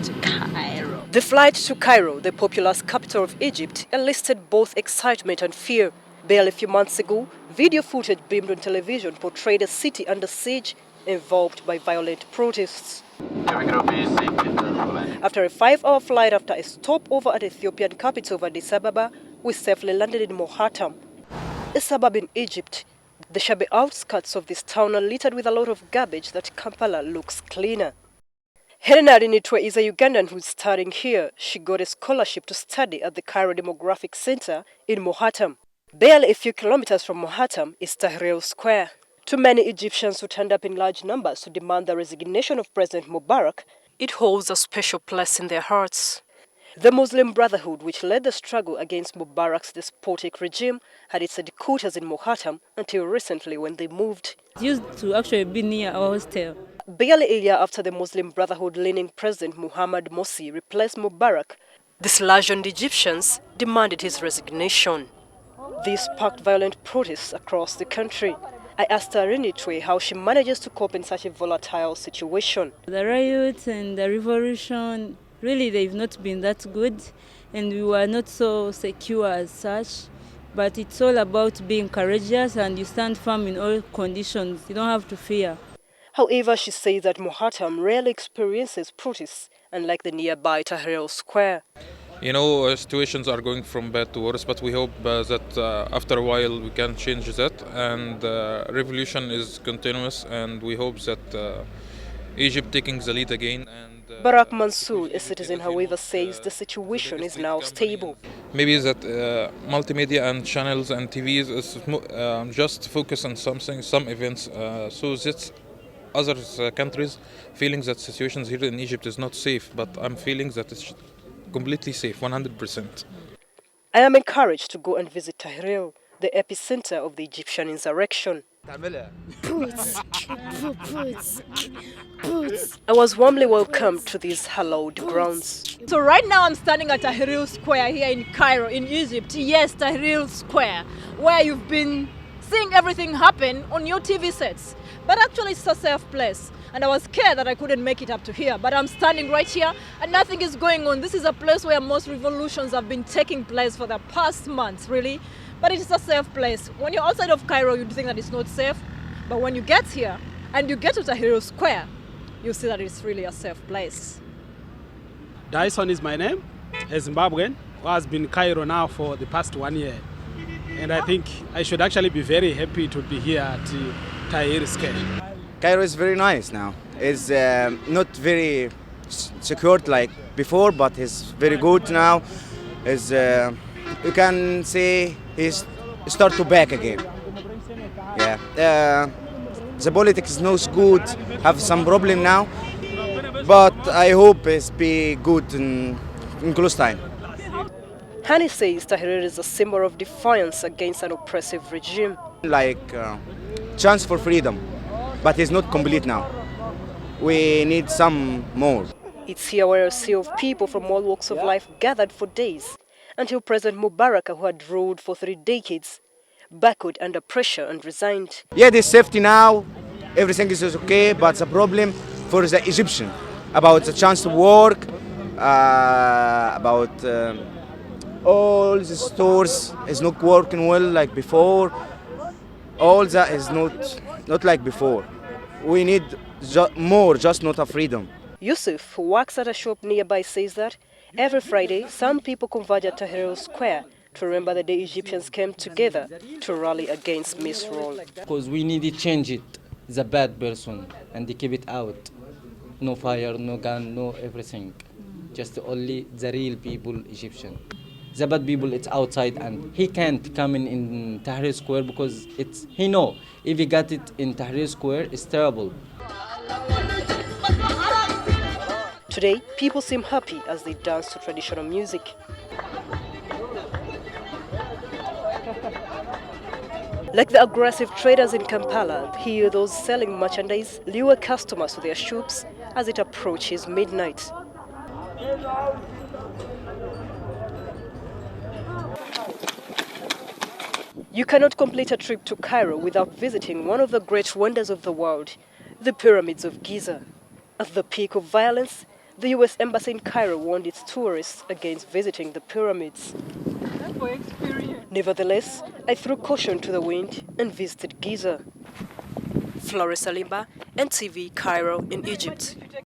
to Cairo. The flight to Cairo, the populous capital of Egypt, elicited both excitement and fear. Barely a few months ago, video footage beamed on television portrayed a city under siege, enveloped by violent protests. After a 5-hour flight after a stopover at Ethiopian capital of Addis Ababa, we safely landed in Mohatam, a suburb in Egypt. The shabby outskirts of this town are littered with a lot of garbage that Kampala looks cleaner. Helena Rinitwe is a Ugandan who's studying here. She got a scholarship to study at the Cairo Demographic Center in Mohatam. Barely a few kilometers from Mohatam is Tahrir Square. To many Egyptians who turned up in large numbers to demand the resignation of President Mubarak, it holds a special place in their hearts. The Muslim Brotherhood, which led the struggle against Mubarak's despotic regime, had its headquarters in Mohatam until recently when they moved. It used to actually be near our hostel. Barely a year after the Muslim Brotherhood-leaning President Muhammad Morsi replaced Mubarak, disillusioned Egyptians demanded his resignation. This sparked violent protests across the country. I asked Rinitwe how she manages to cope in such a volatile situation. The riots and the revolution, really they've not been that good, and we were not so secure as such. But it's all about being courageous, and you stand firm in all conditions. You don't have to fear. However, she says that Mohatam rarely experiences protests, unlike the nearby Tahrir Square. You know, situations are going from bad to worse, but we hope that after a while we can change that. And revolution is continuous, and we hope that Egypt taking the lead again. And Barak Mansour, a citizen, however, says the situation is now stable. Maybe that multimedia and channels and TVs is just focus on something, some events, so that other countries feeling that situations here in Egypt is not safe, but I'm feeling that it's completely safe, 100%. I am encouraged to go and visit Tahrir, the epicenter of the Egyptian insurrection. I was warmly welcomed to these hallowed grounds. So right now I'm standing at Tahrir Square here in Cairo, in Egypt. Yes, Tahrir Square, where you've been seeing everything happen on your TV sets. But actually it's a safe place. And I was scared that I couldn't make it up to here. But I'm standing right here and nothing is going on. This is a place where most revolutions have been taking place for the past months, really. But it is a safe place. When you're outside of Cairo, you'd think that it's not safe. But when you get here and you get to Tahrir Square, you see that it's really a safe place. Dyson is my name, a Zimbabwean who has been in Cairo now for the past 1 year. And I think I should actually be very happy to be here at Tahrir Square. Cairo is very nice now. It's not very secured like before, but it's very good now. It's, you can say he's start to back again. Yeah, the politics is not good. Have some problem now, but I hope it's be good in close time. Hani says Tahrir is a symbol of defiance against an oppressive regime. Like chance for freedom, but it's not complete now. We need some more. It's here where a sea of people from all walks of life gathered for days, until President Mubarak, who had ruled for 3 decades, backward under pressure and resigned. Yeah, there's safety now, everything is okay, but the problem for the Egyptian, about the chance to work, about all the stores is not working well like before. All that is not like before. We need more, just not a freedom. Yusuf, who works at a shop nearby, says that every Friday, some people converge at Tahrir Square to remember the day Egyptians came together to rally against misrule. Because we need to change it, the bad person, and they keep it out. No fire, no gun, no everything. Just only the real people, Egyptian. The bad people, it's outside, and he can't come in Tahrir Square because he know if he got it in Tahrir Square, it's terrible. Today, people seem happy as they dance to traditional music. Like the aggressive traders in Kampala, here those selling merchandise lure customers to their shops as it approaches midnight. You cannot complete a trip to Cairo without visiting one of the great wonders of the world, the pyramids of Giza. At the peak of violence, The US Embassy in Cairo warned its tourists against visiting the pyramids. Nevertheless, I threw caution to the wind and visited Giza. Florence Naluyimba, NTV, Cairo in Egypt.